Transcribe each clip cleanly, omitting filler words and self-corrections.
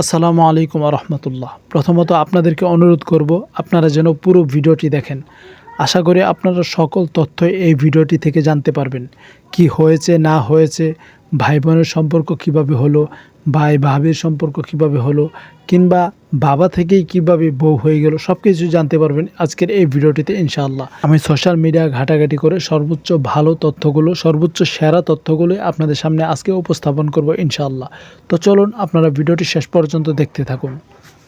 আসসালামু আলাইকুম রহমতুল্লাহ। প্রথমত আপনাদেরকে অনুরোধ করব আপনারা যেন পুরো ভিডিওটি দেখেন। আশা করি আপনারা সকল তথ্যই এই ভিডিওটি থেকে জানতে পারবেন। কি হয়েছে না হয়েছে, ভাই বোনের সম্পর্ক কিভাবে হলো, ভাই ভাবির সম্পর্ক কিভাবে হলো, কিংবা বাবা থেকেই কিভাবে বউ হয়ে গেল, সব কিছু জানতে পারবেন আজকের এই ভিডিওটিতে ইনশাআল্লাহ। আমি সোশ্যাল মিডিয়া ঘাটাঘাটি করে সর্বোচ্চ ভালো তথ্যগুলো, সর্বোচ্চ সেরা তথ্যগুলো আপনাদের সামনে আজকে উপস্থাপন করব ইনশাআল্লাহ। তো চলুন আপনারা ভিডিওটি শেষ পর্যন্ত দেখতে থাকুন।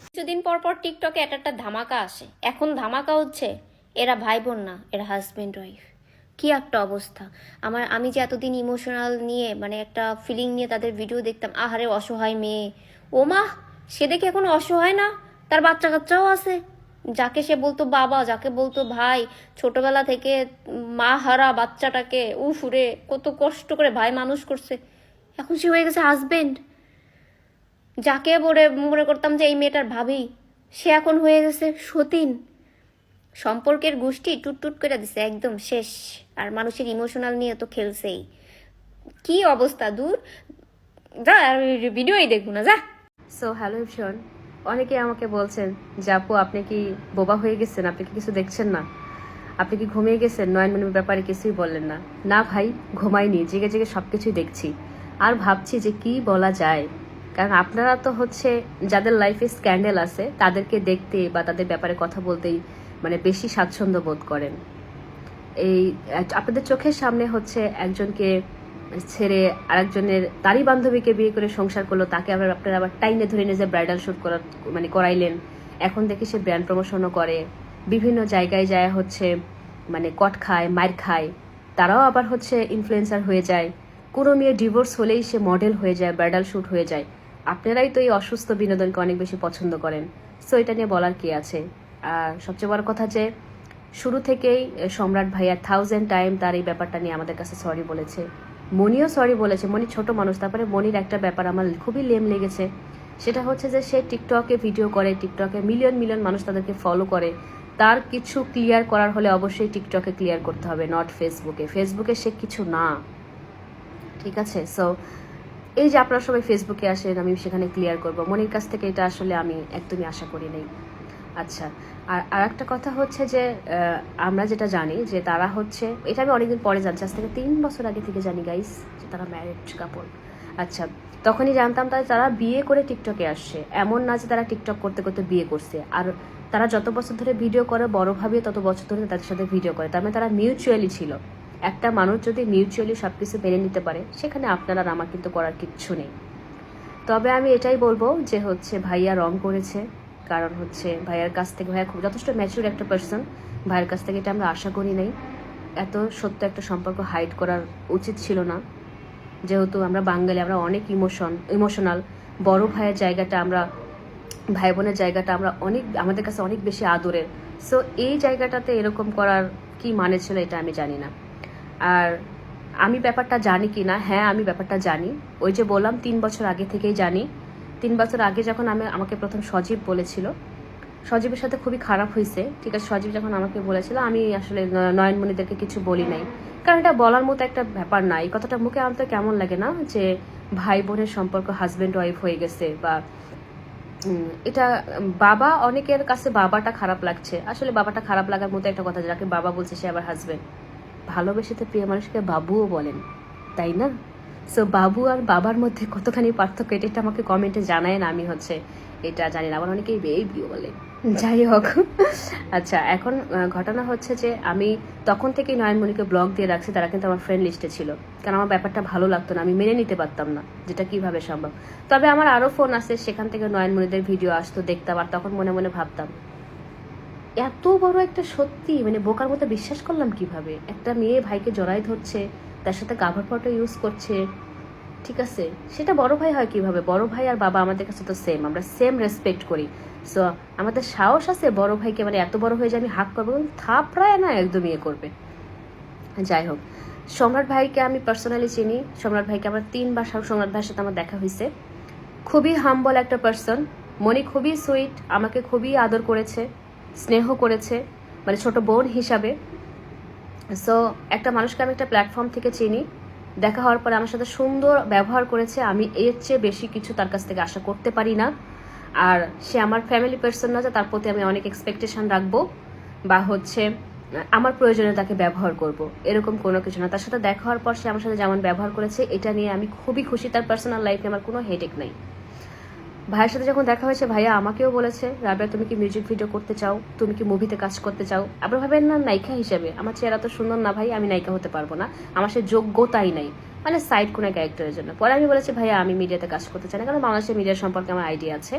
কিছুদিন পর পর টিকটকে একটা ধামাকা আসে। এখন ধামাকা হচ্ছে এরা ভাই বোন না, এরা হাজব্যান্ড ওয়াইফ। কি একটা অবস্থা! আমি যে এতদিন ইমোশনাল নিয়ে একটা ফিলিং নিয়ে তাদের ভিডিও দেখতাম, আহারে অসহায় মেয়ে, ও মা, সে দেখে এখন অসহায় না, তার বাচ্চা কাচ্চাও আছে। যাকে সে বলতো বাবা, যাকে বলতো ভাই, ছোটবেলা থেকে মা হারা বাচ্চাটাকে উফরে কত কষ্ট করে ভাই মানুষ করছে, এখন সে হয়ে গেছে হাজবেন্ড। যাকে মনে করতাম যে এই মেয়েটার ভাবি, সে এখন হয়ে গেছে সতীন। সম্পর্কের গোষ্ঠী টুট করে দিছে, একদম শেষ। আর মানুষের ইমোশনাল নিয়ে তো খেলছেই। কি অবস্থা! দূর যা, ভিডিওই দেখবো না, যা। সো হ্যালো এভরিওয়ান, অনেকে আমাকে বলছেন যে আপু আপনি কি বোবা হয়ে গেছেন, আপনি কি কিছু দেখছেন না, আপনি কি ঘুমিয়ে গেছেন, নয়নমণির ব্যাপারে কিছুই বললেন না। না ভাই, ঘুমাইনি, জেগে জেগে সব কিছুই দেখছি আর ভাবছি যে কি বলা যায়। কারণ আপনারা তো যাদের লাইফে স্ক্যান্ডেল আছে তাদেরকে দেখতে বা তাদের ব্যাপারে কথা বলতেই বেশি স্বাচ্ছন্দ্য বোধ করেন। এই আপনাদের চোখের সামনে একজনকে ছেড়ে আরেকজনের, তারই বান্ধবীকে বিয়ে করে সংসার করলো, তাকে আপনারা আবার টাইনে ধরে নিয়ে যে ব্রাইডাল শুট করাইলেন। এখন দেখি সে ব্র্যান্ড প্রমোশনও করে, বিভিন্ন জায়গায় যায় কট খায়, মার খায়। তারাও আবার ইনফ্লুয়েন্সার হয়ে যায়। কোনো মেয়ে ডিভোর্স হলেই সে মডেল হয়ে যায়, ব্রাইডাল শুট হয়ে যায়। আপনারাই তো এই অসুস্থ বিনোদনকে অনেক বেশি পছন্দ করেন। সো এটা নিয়ে বলার কি আছে। আর সবচেয়ে বড় কথা যে শুরু থেকেই সম্রাট ভাইয়া 1000 টাইম তার এই ব্যাপারটা নিয়ে আমাদের কাছে সরি বলেছে। মনিও সরি বলেছে। মনি ছোট মানুষ। তারপরে মনির একটা ব্যাপার আমার খুবই লেম লেগেছে, সেটা যে সে টিকটকে ভিডিও করে, টিকটকে মিলিয়ন মিলিয়ন মানুষ তাদেরকে ফলো করে। তার কিছু ক্লিয়ার করার হলে অবশ্যই টিকটকে ক্লিয়ার করতে হবে, নট ফেসবুকে। ফেসবুকে সে কিছু না, ঠিক আছে? সো এই যে আপনারা সবাই ফেসবুকে আসেন, আমি সেখানে ক্লিয়ার করব। মনির কাছ থেকে এটা আসলে আমি একদমই আশা করি নাই। আচ্ছা, আর একটা কথা যে আমরা যেটা জানি যে তারা এটা আমি অনেকদিন পরে জানছি, আজ থেকে 3 বছর আগে থেকে জানি গাইস, যে তারা ম্যারিড কাপল। আচ্ছা, তখনই জানতাম তারা বিয়ে করে টিকটকে আসছে। এমন না যে তারা টিকটক করতে করতে বিয়ে করছে। আর তারা যত বছর ধরে ভিডিও করে, বড় ভাবিও তত বছর ধরে তাদের সাথে ভিডিও করে। তার মানে তারা মিউচুয়ালি ছিল। একটা মানুষ যদি মিউচুয়ালি সবকিছু মেনে নিতে পারে, সেখানে আপনার আর আমার কিন্তু করার কিচ্ছু নেই। তবে আমি এটাই বলবো যে ভাইয়া রং করেছে। কারণ ভাইয়ার কাছ থেকে, ভাইয়া খুব যথেষ্ট ম্যাচিউর একটা পার্সন, ভাইয়ের কাছ থেকে এটা আমরা আশা করি নাই। এত সত্য একটা সম্পর্ক হাইড করার উচিত ছিল না। যেহেতু আমরা বাঙালি, আমরা অনেক ইমোশনাল। বড় ভাইয়ের জায়গাটা আমরা, ভাই বোনের জায়গাটা আমরা আমাদের কাছে অনেক বেশি আদরের। সো এই জায়গাটাতে এরকম করার কি মানে ছিল এটা আমি জানি না। আর আমি ব্যাপারটা জানি কি না, হ্যাঁ আমি ব্যাপারটা জানি। ওই যে বললাম 3 বছর আগে থেকেই জানি। 3 বছর আগে যখন আমাকে প্রথম সজীব বলেছিল, সজীবের সাথে খুবই খারাপ হয়েছে, ঠিক আছে? সজীব যখন আমাকে বলেছিল, আমি আসলে নয়নমণিদেরকে কিছু বলি নাই, কারণ এটা বলার মতো একটা ব্যাপার না। এই কথাটা মুখে আনতে কেমন লাগে না, যে ভাই বোনের সম্পর্ক হাজব্যান্ড ওয়াইফ হয়ে গেছে, বা এটা বাবা, অনেকের কাছে বাবাটা খারাপ লাগছে। আসলে বাবাটা খারাপ লাগার মতো একটা কথা, যাকে বাবা বলছে সে আবার হাজব্যান্ড। ভালোবেসে তো প্রিয় মানুষকে বাবুও বলেন, তাই না? সো বাবু আর বাবার মধ্যে কতখানি পার্থক্য, এটা আমাকে কমেন্টে জানায় না। আমি এটা জানি না। আবার অনেকেই বেবি বলে, যাই হোক। আচ্ছা, এখন ঘটনা যে আমি তখন থেকেই নয়নমণিকে ব্লগ দিয়ে রাখছি। তারা কিন্তু আমার ফ্রেন্ড লিস্টে ছিল, কারণ আমার ব্যাপারটা ভালো লাগতো না, আমি মেনে নিতে পারতাম না যেটা কিভাবে সম্ভব। তবে আমার আরও ফোন আছে, সেখান থেকে নয়নমণিদের ভিডিও আসতো, দেখতাম। আর তখন মনে মনে ভাবতাম, এত বড় একটা সত্যি বোকার মতো বিশ্বাস করলাম কিভাবে? একটা মেয়ে ভাইকে জড়াই ধরছে, তার সাথে কাভার ফটো ইউজ করছে, ঠিক আছে? সেটা বড় ভাই হয় কিভাবে? বড় ভাই আর বাবা আমাদের কাছে তো সেম, আমরা সেম রেসপেক্ট করি। সো আমাদের সাহস আছে বড় ভাইকে এত বড় হয়ে যে আমি হাক করবো, থাপড়ায় না একদম ইয়ে করবে। যাই হোক, সম্রাট ভাইকে আমি পার্সোনালি চিনি। সম্রাট ভাইকে আমার 3 বার সম্রাট ভাইয়ের সাথে আমার দেখা হয়েছে। খুবই হাম্বল একটা পার্সন। মনি খুবই সুইট, আমাকে খুবই আদর করেছে, স্নেহ করেছে, ছোট বোন হিসাবে। সো একটা মানুষকে আমি একটা প্ল্যাটফর্ম থেকে চিনি, দেখা হওয়ার পরে আমার সাথে সুন্দর ব্যবহার করেছে। আমি এর চেয়ে বেশি কিছু তার কাছ থেকে আশা করতে পারি না। আর সে আমার ফ্যামিলি পার্সন না যে তার প্রতি আমি অনেক এক্সপেকটেশন রাখবো বা হচ্ছে আমার প্রয়োজনে তাকে ব্যবহার করব, এরকম কোনো কিছু না। তার সাথে দেখা হওয়ার পর সে আমার সাথে যেমন ব্যবহার করেছে এটা নিয়ে আমি খুবই খুশি। তার পার্সোনাল লাইফে আমার কোনো হেডেক নেই। ভাইয়ের সাথে যখন দেখা হয়েছে, ভাইয়া আমাকেও বলেছে, রাবেয়া তুমি কি মিউজিক ভিডিও করতে চাও, তুমি কি মুভিতে কাজ করতে চাও। আবার ভাবেন না নায়িকা হিসেবে আমার চেহারা তো সুন্দর না ভাই, আমি নায়িকা হতে পারবো না, আমার সে যোগ্যতাই নাই, মানে সাইড কোনো ক্যারেক্টারের জন্য। পরে আমি বলেছি ভাইয়া আমি মিডিয়াতে কাজ করতে চাই না, কারণ বাংলাদেশের মিডিয়া সম্পর্কে আমার আইডিয়া আছে।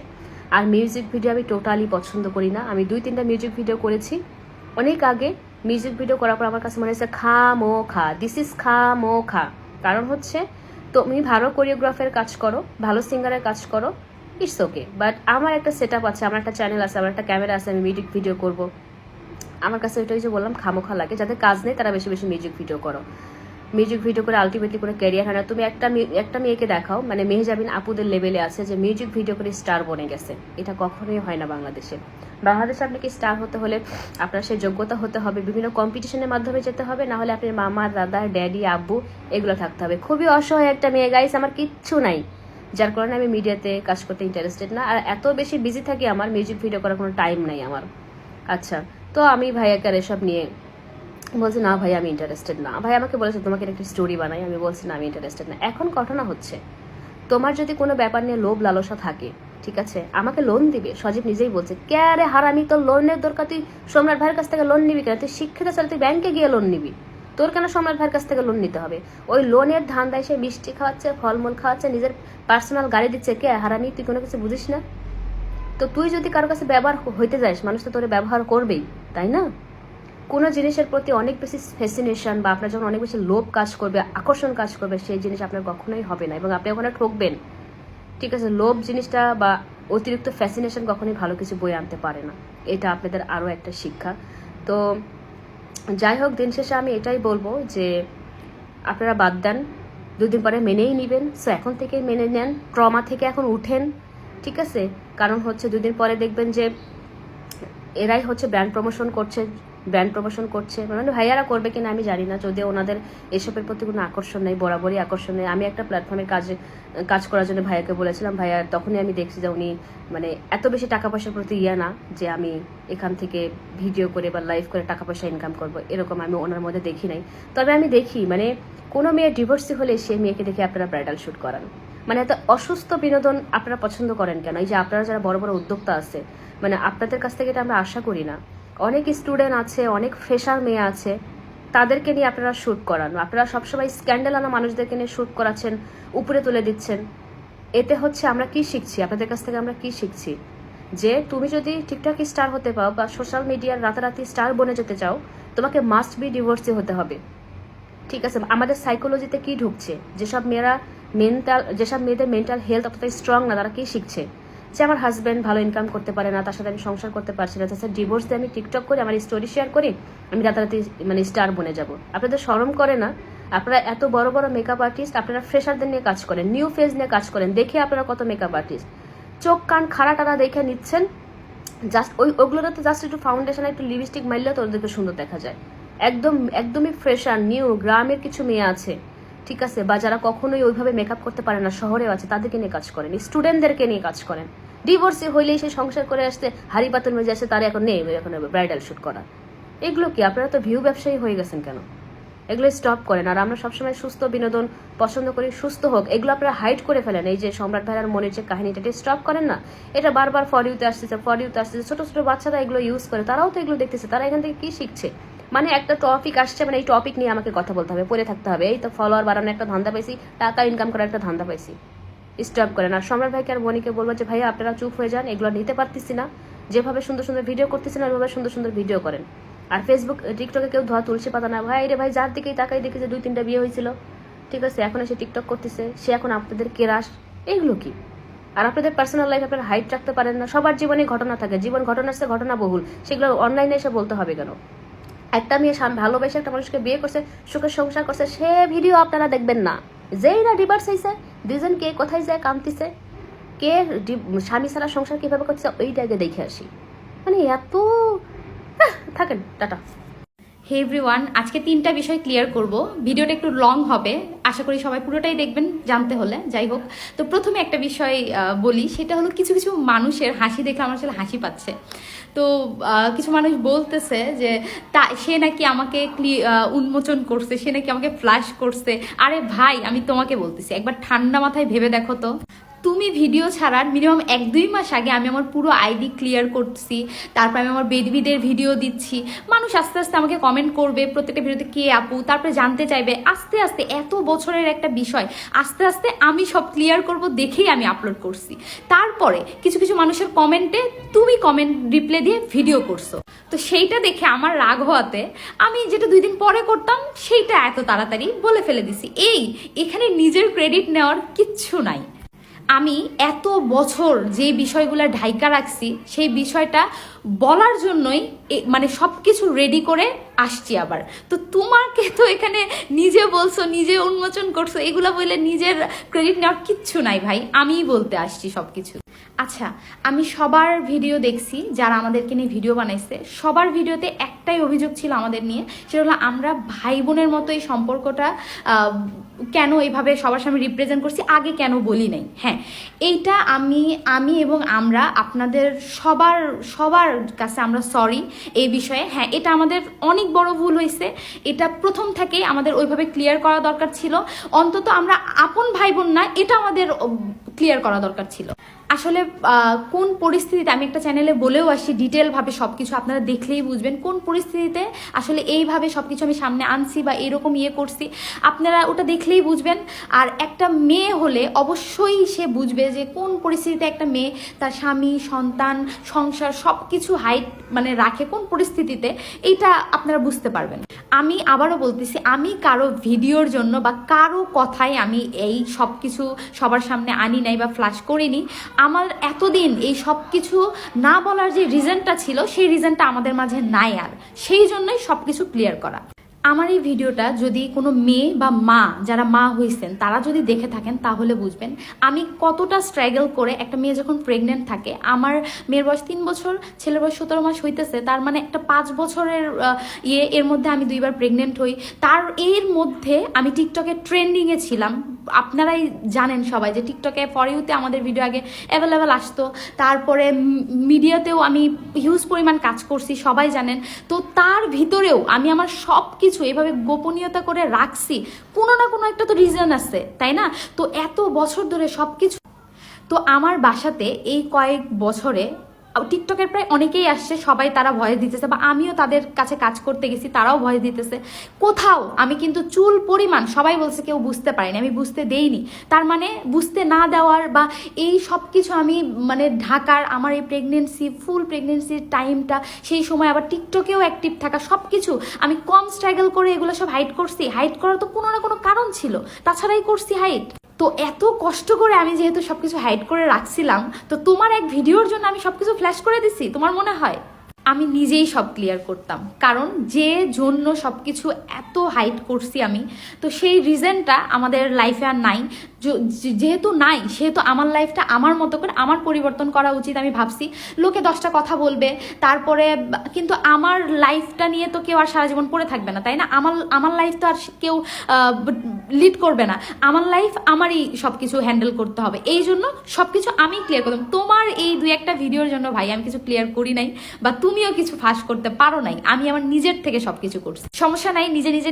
আর মিউজিক ভিডিও আমি টোটালি পছন্দ করি না। আমি 2-3টা মিউজিক ভিডিও করেছি অনেক আগে। মিউজিক ভিডিও করার পর আমার কাছে মনে হয়েছে খা দিস ইজ খা। কারণ হচ্ছে তুমি ভালো কোরিওগ্রাফের কাজ করো, ভালো সিঙ্গারের কাজ করো, ইটস ওকে, বাট আমার একটা সেট আপ আছে, আমার একটা চ্যানেল আছে, আমার একটা ক্যামেরা আছে, আমি মিউজিক ভিডিও করব। আমার কাছে ওইটাই যে বললাম খামোখা লাগে। যাদের কাজ নেই তারা বেশি বেশি মিউজিক ভিডিও করো। মিউজিক ভিডিও করে আলটিমেটলি কোনো ক্যারিয়ার হয় না। তুমি একটা মেয়েকে দেখাও, মানে মেহজাবিন আপুদের লেভেলে আছে যে মিউজিক ভিডিও করে স্টার বনে গেছে, এটা কখনোই হয় না বাংলাদেশে। বাংলাদেশে আপনাকে স্টার হতে হলে আপনার সেই যোগ্যতা হতে হবে, বিভিন্ন কম্পিটিশনের মাধ্যমে যেতে হবে, না হলে আপনার মামা, দাদা, ড্যাডি, আব্বু এগুলো থাকতে হবে। খুবই অসহায় একটা মেয়ে গাইস, আমার কিচ্ছু নাই, যার কারণে আমি মিডিয়াতে কাজ করতে ইন্টারেস্টেড না। আর এত বেশি বিজি থাকি, আমার মিউজিক ভিডিও করার কোনো টাইম নাই আমার। আচ্ছা, তো আমি ভাইয়াকে আর এসব নিয়ে বলছি না ভাই আমি ইন্টারেস্টেড না। ভাই আমাকে বলেছে তোমাকে একটা স্টোরি বানাই, আমি বলছি না আমি ইন্টারেস্টেড না। এখন ঘটনা হচ্ছে, তোমার যদি কোনো ব্যাপার নিয়ে লোভ লালসা থাকে, ঠিক আছে, আমাকে লোন দিবে। সজীব নিজেই বলছে কে রে হারামি, তোর লোনের দরকার, তুই সম্রাট ভাইয়ের কাছ থেকে লোন নিবি কেন? তুই শিক্ষিত ছেলে, তুই ব্যাংকে গিয়ে লোন নিবি, তোর কেন সম্রাট ভাইয়ের কাছ থেকে লোন নিতে হবে? ওই লোনের ধান্দায় সে মিষ্টি খাওয়াচ্ছে, ফলমূল খাওয়াচ্ছে, নিজের পার্সোনাল গাড়ি দিচ্ছে। কে হারামি, তুই কোনো কিছু বুঝিস না? তো তুই যদি কারো কাছে ব্যবহার হইতে যাস, মানুষ তো তোরে ব্যবহার করবেই, তাই না? কোনো জিনিসের প্রতি অনেক বেশি ফ্যাসিনেশন বা আপনার যখন অনেক বেশি লোভ কাজ করবে, আকর্ষণ কাজ করবে, সেই জিনিস আপনার কখনোই হবে না এবং আপনি ওখানে ঠকবেন। ঠিক আছে, লোভ জিনিসটা বা অতিরিক্ত ফ্যাসিনেশন কখনোই ভালো কিছু বয়ে আনতে পারে না। এটা আপনাদের আরও একটা শিক্ষা। তো যাই হোক, দিন শেষে আমি এটাই বলবো যে আপনারা বাদ দেন, 2 দিন পরে মেনেই নেবেন। সো এখন থেকে মেনে নেন, ট্রমা থেকে এখন উঠেন, ঠিক আছে? কারণ হচ্ছে 2 দিন পরে দেখবেন যে এরাই হচ্ছে ব্র্যান্ড প্রমোশন করছে, মানে ভাইয়ারা করবে কিনা আমি জানি না, যদিও ওনাদের এসবের প্রতি কোনো আকর্ষণ নেই, বরাবরই আকর্ষণ নেই। আমি একটা প্ল্যাটফর্মে কাজ করার জন্য ভাইয়াকে বলেছিলাম, ভাইয়া তখনই আমি দেখছি যে উনি মানে এত বেশি টাকা পয়সার প্রতি না, যে আমি এখান থেকে ভিডিও করে বা লাইভ করে টাকা পয়সা ইনকাম করব, এরকম আমি ওনার মধ্যে দেখি নাই। তবে আমি দেখি মানে কোনো মেয়ে ডিভোর্সি হলে সেই মেয়েকে দেখে আপনারা ব্রাইডাল শ্যুট করান, মানে এত অসুস্থ বিনোদন আপনারা পছন্দ করেন কেন? এই যে আপনারা যারা বড় বড় উদ্যোক্তা আছে, মানে আপনাদের কাছ থেকে এটা আমরা আশা করি না। অনেক স্টুডেন্ট আছে, অনেক ফ্রেশার মেয়ে আছে, তাদেরকে নিয়ে আপনারা শ্যুট করান। আপনারা সবসময় স্ক্যান্ডাল আনা মানুষদেরকে নিয়ে শ্যুট করাচ্ছেন, উপরে তুলে দিচ্ছেন। এতে হচ্ছে আমরা কি শিখছি? আপনাদের কাছ থেকে আমরা কি শিখছি? যে তুমি যদি টিকটক স্টার হতে পাও বা সোশ্যাল মিডিয়ার রাতারাতি স্টার বনে যেতে চাও, তোমাকে মাস্ট বি ডিভোর্সি হতে হবে, ঠিক আছে? আমাদের সাইকোলজিতে কি ঢুকছে? যেসব মেয়েদের মেন্টাল হেলথ অতটা স্ট্রং না, তারা কি শিখছে? যে আমার হাজব্যান্ড ভালো ইনকাম করতে পারে না, তার সাথে আমি সংসার করতে পারছি না, তাছাড়া ডিভোর্স দিয়ে আমি টিকটক করি, আমার স্টোরি শেয়ার করি, আমি রাতারাতি মানে স্টার বনে যাব। আপনাদের শরম করে না? আপনারা এত বড় বড় মেকআপ আর্টিস্ট, আপনারা ফ্রেশারদের নিয়ে কাজ করেন, নিউ ফেজ নিয়ে কাজ করেন, দেখে আপনারা কত মেকআপ আর্টিস্ট, চোখ কান খাড়া টাড়া দেখে নিচ্ছেন, জাস্ট ওগুলোতে তো জাস্ট একটু ফাউন্ডেশন একটু লিপস্টিক মারলে তো ওদেরকে সুন্দর দেখা যায়। একদমই ফ্রেশার নিউ গ্রামের কিছু মেয়ে আছে, ঠিক আছে, বা যারা কখনোই ওইভাবে মেকআপ করতে পারে না, শহরেও আছে, তাদেরকে নিয়ে কাজ করেন, স্টুডেন্টদেরকে নিয়ে কাজ করেন। ডিভোর্সি হইলেই সে সংসার করে আসতে হাড়ি পাতল মেজে আসে, তারা এখন নেই এখন ব্রাইডাল শ্যুট করা। এগুলো কি? আপনারা তো ভিউ ব্যবসায়ী হয়ে গেছেন কেন? এগুলো স্টপ করেন। আর আমরা সবসময় সুস্থ বিনোদন পছন্দ করি, সুস্থ হোক, এগুলো আপনারা হাইড করে ফেলেন। এই যে সম্রাট ভাইয়ার মনের যে কাহিনীটা, এটা স্টপ করেন না। এটা বারবার ফর ইউতে আসতেছে। ছোট ছোট বাচ্চারা এগুলো ইউজ করে, তারাও তো এগুলো দেখতেছে, তারা এখান থেকে কি শিখছে? মানে একটা টপিক আসছে, মানে এই টপিক নিয়ে আমাকে কথা বলতে হবে, পড়ে থাকতে হবে, এই তো ফলোয়ার বাড়ানোর একটা ধান্দা পাইছি, টাকা ইনকাম করার একটা ধান্দা পাইছি। স্টপ করেন। আর সম্রাট ভাইকে আর মনিকে বলবো যে ভাইয়া আপনারা চুপ হয়ে যান, এগুলো নিতে পারতেছি না, যেভাবে সুন্দর সুন্দর ভিডিও করতেছি না ওইভাবে সুন্দর সুন্দর ভিডিও করেন। আর ফেসবুক টিকটকে কেউ ধোয়া তুলসী পাতা না ভাই রে ভাই, যার দিকেই তাকাই দেখি যে 2-3টা বিয়ে হয়েছিল, ঠিক আছে, এখন এসে টিকটক করতেছে, সে এখন আপনাদের কেরাস, এগুলো কি? আর আপনাদের পার্সোনাল লাইফ আপনারা হাইট রাখতে পারেন না। সবার জীবনে ঘটনা থাকে, জীবন ঘটনার চেয়ে ঘটনা বহুল, সেগুলো অনলাইনে এসে বলতে হবে কেন? একটা মেয়ে ভালোবেসে একটা মানুষকে বিয়ে করছে, সুখের সংসার করছে, সে ভিডিও আপনারা দেখবেন না। যেই না ডিভোর্স হয়েছে, দুজন কে কোথায় যায় কামতিছে, কে স্বামী ছাড়া সংসার কিভাবে করছে, ওইটাকে দেখে আসি। মানে এত থাকেন, টাটা। হে এভরিওয়ান, আজকে 3টা বিষয় ক্লিয়ার করব। ভিডিওটা একটু লং হবে, আশা করি সবাই পুরোটাই দেখবেন জানতে হলে। যাই হোক, তো প্রথমে একটা বিষয় বলি, সেটা হলো কিছু কিছু মানুষের হাসি দেখে আমার আসলে হাসি পাচ্ছে। তো কিছু মানুষ বলতেছে যে সে নাকি আমাকে উন্মোচন করছে, সে নাকি আমাকে ফ্ল্যাশ করছে। আরে ভাই, আমি তোমাকে বলতেছি, একবার ঠান্ডা মাথায় ভেবে দেখো তো, তুমি ভিডিও ছাড়ার মিনিমাম 1-2 মাস আগে আমি আমার পুরো আইডি ক্লিয়ার করছি, তারপর আমি আমার বেদবিদের ভিডিও দিচ্ছি। মানুষ আস্তে আস্তে আমাকে কমেন্ট করবে প্রত্যেকটা ভিডিওতে, কে আপু, তারপরে জানতে চাইবে। আস্তে আস্তে, এত বছরের একটা বিষয়, আস্তে আস্তে আমি সব ক্লিয়ার করব দেখেই আমি আপলোড করছি। তারপরে কিছু কিছু মানুষের কমেন্টে তুমি কমেন্ট রিপ্লাই দিয়ে ভিডিও করছো, তো সেইটা দেখে আমার রাগ হওয়াতে আমি যেটা 2 দিন পরে করতাম সেইটা এত তাড়াতাড়ি বলে ফেলে দিছি। এখানে নিজের ক্রেডিট নেওয়ার কিচ্ছু নাই। আমি এত বছর যে বিষয়গুলো ঢাইকা রাখছি সেই বিষয়টা বলার জন্যই মানে সব কিছু রেডি করে আসছি আবার। তো তোমাকে তো এখানে নিজে বলছো, নিজে উন্মোচন করছো, এগুলো বলে নিজের ক্রেডিট নেওয়ার কিচ্ছু নাই ভাই, আমিই বলতে আসছি সব কিছু। আচ্ছা, আমি সবার ভিডিও দেখছি যারা আমাদেরকে নিয়ে ভিডিও বানাইছে, সবার ভিডিওতে একটাই অভিযোগ ছিল আমাদের নিয়ে, সেটা হলো আমরা ভাই বোনের মতো এই সম্পর্কটা কেন এইভাবে সবার সামনে রিপ্রেজেন্ট করছি, আগে কেন বলি নাই। হ্যাঁ, এইটা আমি এবং আমরা আপনাদের সবার কাছে আমরা সরি এই বিষয়ে। হ্যাঁ, এটা আমাদের অনেক বড় ভুল হয়েছে, এটা প্রথম থেকেই আমাদের ওইভাবে ক্লিয়ার করা দরকার ছিল। অন্তত আমরা আপন ভাই বোন না, এটা আমাদের ক্লিয়ার করা দরকার ছিল। আসলে কোন পরিস্থিতিতে, আমি একটা চ্যানেলে বলেও আসি ডিটেলভাবে সবকিছু, আপনারা দেখলেই বুঝবেন কোন পরিস্থিতিতে আসলে এইভাবে সবকিছু আমি সামনে আনছি বা এরকম করছি, আপনারা ওটা দেখলেই বুঝবেন। আর একটা মেয়ে হলে অবশ্যই সে বুঝবে যে কোন পরিস্থিতিতে একটা মেয়ে তার স্বামী, সন্তান, সংসার সবকিছু হাইট মানে রাখে, কোন পরিস্থিতিতে, এইটা আপনারা বুঝতে পারবেন। আমি আবারও বলতেছি, আমি কারো ভিডিওর জন্য বা কারো কথায় আমি এই সব কিছু সবার সামনে আনি নাই বা ফ্ল্যাশ করিনি। আমার এতদিন এই সব কিছু না বলার যে রিজনটা ছিল, সেই রিজনটা আমাদের মাঝে নাই, আর সেই জন্যই সব কিছু ক্লিয়ার করা। আমার এই ভিডিওটা যদি কোনো মেয়ে বা মা, যারা মা হয়েছেন তারা যদি দেখে থাকেন তাহলে বুঝবেন আমি কতটা স্ট্রাগল করে, একটা মেয়ে যখন প্রেগনেন্ট থাকে, আমার মেয়ের বয়স 3 বছর, ছেলের বয়স 17 মাস হইতেছে, তার মানে একটা 5 বছরের এর মধ্যে আমি 2বার প্রেগনেন্ট হই। এর মধ্যে আমি টিকটকে ট্রেন্ডিংয়ে ছিলাম। আপনারাই জানেন সবাই যে টিকটকে ফর ইউতে আমাদের ভিডিও আগে অ্যাভেলেবেল আসতো, তারপরে মিডিয়াতেও আমি হিউজ পরিমাণ কাজ করছি, সবাই জানেন। তো তার ভিতরেও আমি আমার সব কিছু এভাবে গোপনীয়তা করে রাখছি, কোনো না কোনো একটা তো রিজন আছে, তাই না? তো এত বছর ধরে সবকিছু, তো আমার বাসাতে এই কয়েক বছরে টিকটকের প্রায় অনেকেই আসছে, সবাই তারা ভয়েস দিতেছে, বা আমিও তাদের কাছে কাজ করতে গেছি, তারাও ভয়েস দিতেছে। কোথাও আমি কিন্তু চুল পরিমাণ, সবাই বলছে কেউ বুঝতে পারেনি, আমি বুঝতে দেইনি। তার মানে বুঝতে না দেওয়ার বা এই সব কিছু আমি মানে ঢাকার, আমার এই প্রেগনেন্সি, ফুল প্রেগনেন্সির টাইমটা, সেই সময় আবার টিকটকেও অ্যাক্টিভ থাকা, সব কিছু আমি কম স্ট্রাগল করে এগুলো সব হাইড করছি। হাইড করার তো কোনো না কোনো কারণ ছিল, তাছাড়াই করছি হাইড। তো এত কষ্ট করে আমি যেহেতু সবকিছু হাইড করে রাখছিলাম, তো তোমার এক ভিডিওর জন্য আমি সবকিছু ফ্ল্যাশ করে দিছি, তোমার মনে হয়? আমি নিজেই সব ক্লিয়ার করতাম, কারণ যে জন্য সবকিছু এত হাইড করছি আমি, তো সেই রিজনটা আমাদের লাইফে আর নাই। যেহেতু নাই, সেহেতু আমার লাইফটা আমার মতো করে আমার পরিবর্তন করা উচিত। আমি ভাবছি লোকে 10টা কথা বলবে, তারপরে কিন্তু আমার লাইফটা নিয়ে তো কেউ আর সারা জীবন পড়ে থাকবে না, তাই না? আমার লাইফ তো আর কেউ লিড করবে না, আমার লাইফ আমারই সবকিছু হ্যান্ডেল করতে হবে। এই জন্য সবকিছু আমি ক্লিয়ার করতাম। তোমার এই 2-1টা ভিডিওর জন্য ভাই আমি কিছু ক্লিয়ার করি নাই, বা তুমিও কিছু ফাঁস করতে পারো নাই। আমি আমার নিজের থেকে সবকিছু করছি, সমস্যা নাই।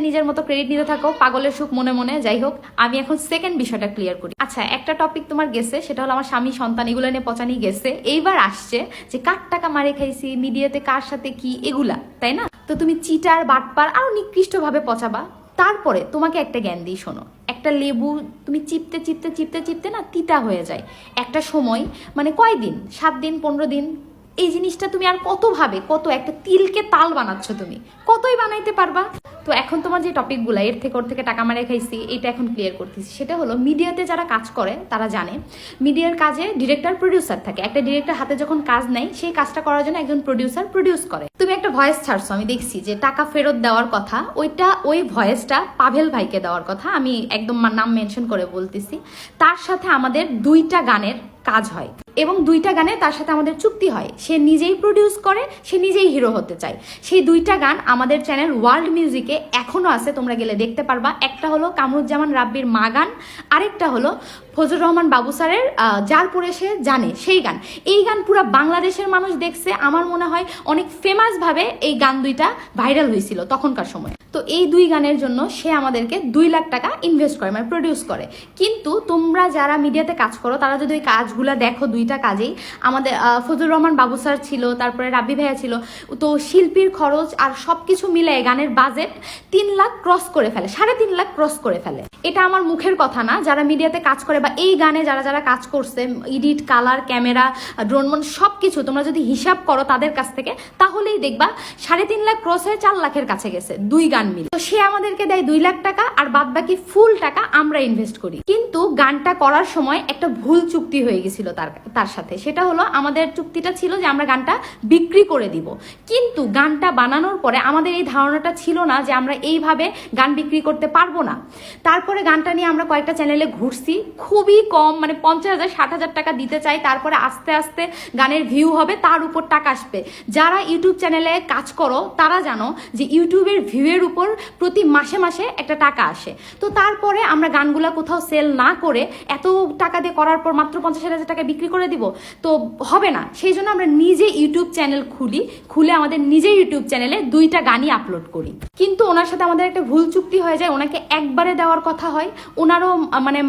নিজের মতো ক্রেডিট নিতে থাকো, পাগলের সুখ মনে মনে। যাই হোক, আমি এখন সেকেন্ড বিষয়টা ক্লিয়ার করি। আচ্ছা, একটা টপিক তোমার গেছে, সেটা হলো আমার স্বামী, সন্তান, এগুলো নিয়ে পচানি গেছে। এইবার আসছে যে কার টাকা মারে খাইছি, মিডিয়াতে কার সাথে কি, এগুলা, তাই না? তো তুমি চিটার, বাটপার আরো নিকৃষ্ট ভাবে পচাবা। তারপরে তোমাকে একটা জ্ঞান দিই, শোনো। একটা লেবু তুমি চিপতে চিপতে চিপতে চিপতে না তিতা হয়ে যায় একটা সময়, মানে কয়দিন, 7 দিন, 15 দিন। এই জিনিসটা তুমি আর কত একটা তিলকে তাল বানাচ্ছ, তুমি কতই বানাইতে পারবা? তো এখন তোমার যে টপিকগুলো, এর থেকে ওর থেকে টাকা মারে খাইছি, এটা এখন ক্লিয়ার করতেছি। সেটা হলো, মিডিয়াতে যারা কাজ করে তারা জানে মিডিয়ার কাজে ডিরেক্টর, প্রডিউসার থাকে। একটা ডিরেক্টর হাতে যখন কাজ নেয়, সেই কাজটা করার জন্য একজন প্রডিউসার প্রডিউস করে। তুমি একটা ভয়েস ছাড়ছো, আমি দেখছি যে টাকা ফেরত দেওয়ার কথা, ওই ভয়েসটা পাভেল ভাইকে দেওয়ার কথা, আমি একদম নাম মেনশন করে বলতেছি। তার সাথে আমাদের 2টা গানের কাজ হয় এবং 2টা গানে তার সাথে আমাদের চুক্তি হয়। সে নিজেই প্রডিউস করে, সে নিজেই হিরো হতে চায়। সেই 2টা গান আমাদের চ্যানেল ওয়ার্ল্ড মিউজিকে এখনো আছে, তোমরা গেলে দেখতে পারবা। একটা হলো কামরুজ্জামান রাব্বির মা গান, আরেকটা হলো ফজলুর রহমান বাবু স্যারের যার পরে সে জানে সেই গান। এই গান পুরো বাংলাদেশের মানুষ দেখছে। আমার মনে হয় অনেক ফেমাস ভাবে এই গান 2টা ভাইরাল হয়েছিল তখনকার সময়। তো এই 2 গানের জন্য সে আমাদেরকে 2 লাখ টাকা ইনভেস্ট করে, মানে প্রডিউস করে। কিন্তু তোমরা যারা মিডিয়াতে কাজ করো তারা যদি ওই কাজগুলো দেখো, 2টা কাজেই আমাদের ফজলুর রহমান বাবু স্যার ছিল, তারপরে রাব্বি ভাইয়া ছিল, তো শিল্পীর খরচ আর সবকিছু মিলে গানের বাজেট 3 লাখ ক্রস করে ফেলে, 3.5 লাখ ক্রস করে ফেলে। এটা আমার মুখের কথা না, যারা মিডিয়াতে কাজ করে বা এই গানে যারা যারা কাজ করছে, এডিট, কালার, ক্যামেরা, ড্রোন, সবকিছু তোমরা যদি হিসাব করো তাদের কাছ থেকে, তাহলেই দেখবা 3.5 লাখ ক্রস হয়ে 4 লাখের কাছে গেছে 2 গান মিলে। তো সে আমাদেরকে দেয় 2 লাখ টাকা, আর বাদ বাকি ফুল টাকা আমরা ইনভেস্ট করি। কিন্তু গানটা করার সময় একটা ভুল চুক্তি হয়ে গেছিল তার সাথে। সেটা হলো আমাদের চুক্তিটা ছিল যে আমরা গানটা বিক্রি করে দিব, কিন্তু গানটা বানানোর পরে আমাদের এই ধারণাটা ছিল না যে আমরা এইভাবে গান বিক্রি করতে পারবো না। তারপরে গানটা নিয়ে আমরা কয়েকটা চ্যানেলে ঘুরছি, খুবই কম, মানে 50,000-60,000 টাকা দিতে চাই। তারপরে আস্তে আস্তে গানের ভিউ হবে, তার উপর টাকা আসবে। যারা ইউটিউব চ্যানেলে কাজ করো তারা জানো যে ইউটিউবের ভিউয়ের উপর প্রতি মাসে মাসে একটা টাকা আসে। তো তারপরে আমরা গানগুলা কোথাও সেল না করে এত টাকা দিয়ে করার পর মাত্র 50,000 টাকা বিক্রি করে দিব, তো হবে না। সেই জন্য আমরা নিজে ইউটিউব চ্যানেল খুলে আমাদের নিজে ইউটিউব চ্যানেলে 2টা গানই আপলোড করি। কিন্তু ওনার সাথে আমাদের একটা ভুল চুক্তি হয়ে যায়, ওনাকে একবারে দেওয়ার কথা হয়, ওনারও মানে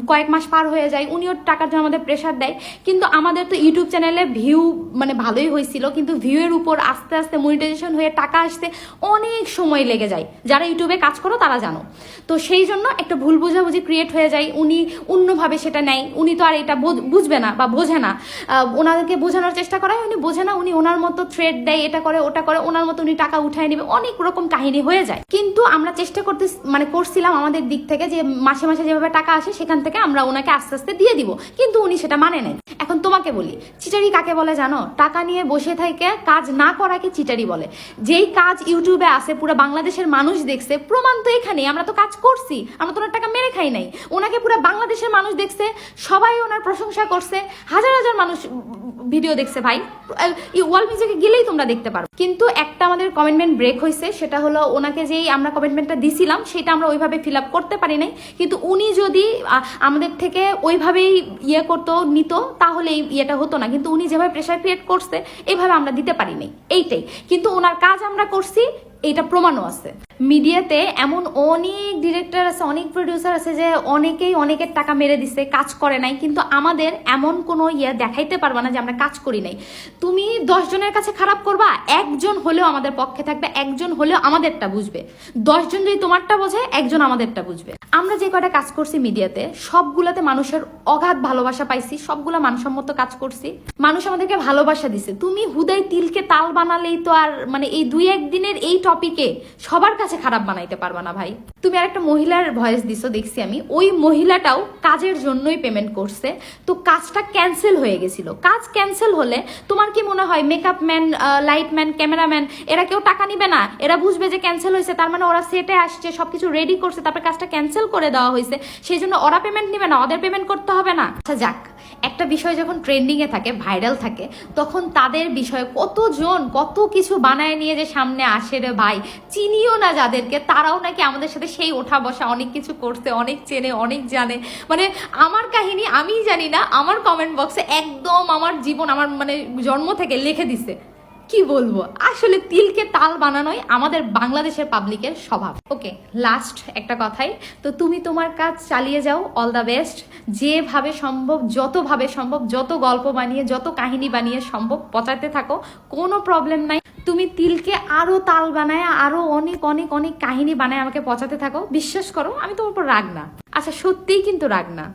কয়েক মাস পার হয়ে যায়, উনিও টাকার জন্য আমাদের প্রেশার দেয়। কিন্তু আমাদের তো ইউটিউব চ্যানেলে ভিউ মানে ভালোই হয়েছিল, কিন্তু ভিউয়ের উপর আস্তে আস্তে মনিটাইজেশন হয়ে টাকা আসতে অনেক সময় লেগে যায়। যারা ইউটিউবে কাজ করো তারা জানো। তো সেই জন্য একটা ভুল বোঝাবুঝি ক্রিয়েট হয়ে যায়, উনি অন্যভাবে সেটা নেয়। উনি তো আর এটা বুঝবে না বা বোঝে না, ওনাদেরকে বোঝানোর চেষ্টা করা হয়, উনি বোঝে না, উনি ওনার মতো থ্রেড দেয়, এটা করে ওটা করে, ওনার মতো উনি টাকা উঠায় নেবে, অনেক রকম কাহিনী হয়ে যায়। কিন্তু আমরা চেষ্টা করছিলাম আমাদের দিক থেকে যে মাসে মাসে যেভাবে টাকা আসে সেখান থেকে আমরা ওনাকে আস্তে আস্তে দিয়ে দিব, কিন্তু উনি সেটা মানে নাই। এখন তোমাকে বলি, চিটারি কাকে বলে জানো? টাকা নিয়ে বসে থেকে কাজ না করাকে চিটারি বলে। যেই কাজ ইউটিউবে আছে, পুরো বাংলাদেশের মানুষ দেখছে, প্রমাণ তো এখানে, আমরা তো কাজ করছি, আমরা তো ওনার টাকা মেরে খাই নাই। ওনাকে পুরো বাংলাদেশের মানুষ দেখছে, সবাই ওনার প্রশংসা করছে, হাজার হাজার মানুষ ভিডিও দেখছে। ভাই ওয়ার্ল্ড মিউজিকে গেলেই তোমরা দেখতে পারো। কিন্তু একটা আমাদের কমিটমেন্ট ব্রেক হয়েছে, সেটা হলো ওনাকে যেই আমরা কমিটমেন্টটা দিছিলাম সেটা আমরা ওইভাবে ফিল আপ করতে পারি নাই। কিন্তু উনি যদি আমাদের থেকে ওইভাবেই করতো নিত, তাহলে এই ইয়েটা হতো না। কিন্তু উনি যেভাবে প্রেশার ক্রিয়েট করছে এইভাবে আমরা দিতে পারি নাই, এইটাই। কিন্তু ওনার কাজ আমরা করছি, এটা প্রমাণও আছে। মিডিয়াতে এমন অনেক ডিরেক্টর আছে, অনেক প্রডিউসার আছে যে অনেকেই অনেকের টাকা মেরে দিচ্ছে, কাজ করে নাই। কিন্তু আমাদের এমন কোনো দেখাইতে পারবা না যে আমরা কাজ করি নাই। তুমি 10 জনের কাছে খারাপ করবা, একজন হলেও আমাদের পক্ষে থাকবে, একজন হলেও আমাদেরটা বুঝবে। 10 জন যদি তোমারটা বোঝে, একজন আমাদেরটা বুঝবে। আমরা যে কয়টা কাজ করছি মিডিয়াতে, সবগুলাতে মানুষের অগাধ ভালোবাসা পাইছি, সবগুলা মানসম্মত কাজ করছি, মানুষ আমাদেরকে ভালোবাসা দিছে। তুমি হুদাই তিলকে তাল বানালেই তো আর মানে এই 2-1 দিনের এই টপিকে সবার কাছে খারাপ বানাইতে পারবা না ভাই। তুমি আর একটা মহিলার ভয়েস দিছো, দেখছি আমি, ওই মহিলাটাও কাজের জন্যই পেমেন্ট করছে, তো কাজটা ক্যান্সেল হয়ে গেছিল। কাজ ক্যান্সেল হলে তোমার কি মনে হয় makeup man, light man, cameraman এরা কেউ টাকা নিবে না? এরা বুঝবে যে ক্যান্সেল হয়েছে, তার মানে ওরা সেটে আসছে, সবকিছু রেডি করছে, তারপরে কাজটা ক্যান্সেল করে দেওয়া হয়েছে, সেই জন্য ওরা পেমেন্ট নিবে না, ওদের পেমেন্ট করতে হবে না? আচ্ছা যাক, একটা বিষয় যখন ট্রেন্ডিং এ থাকে, ভাইরাল থাকে, তখন তাদের বিষয়ে কতজন কত কিছু বানায় নিয়ে যে সামনে আসে রে ভাই। চিনিও না যাদেরকে, তারাও নাকি আমাদের সাথে সেই ওঠা বসা অনেক কিছু করছে, অনেক চেনে, অনেক জানে। মানে আমার কাহিনী আমি জানি না, আমার কমেন্ট বক্সে একদম আমার জীবন, আমার মানে জন্ম থেকে লিখে দিছে। কি বলবো, আসলে তিলকে তাল বানানোই আমাদের বাংলাদেশের পাবলিকের স্বভাব। ওকে, লাস্ট একটা কথাই, তো তুমি তোমার কাজ চালিয়ে যাও, অল দ্য বেস্ট। যেভাবে সম্ভব, যতভাবে সম্ভব, যত গল্প বানিয়ে, যত কাহিনী বানিয়ে সম্ভব পচাতে থাকো, কোনো প্রবলেম নাই। তুমি তিলকে আরো তাল বানায়, আরো অনেক অনেক অনেক কাহিনী বানায় আমাকে পচাতে থাকো, বিশ্বাস করো আমি তোমার উপর রাগ না। আচ্ছা সত্যিই কিন্তু রাগ না।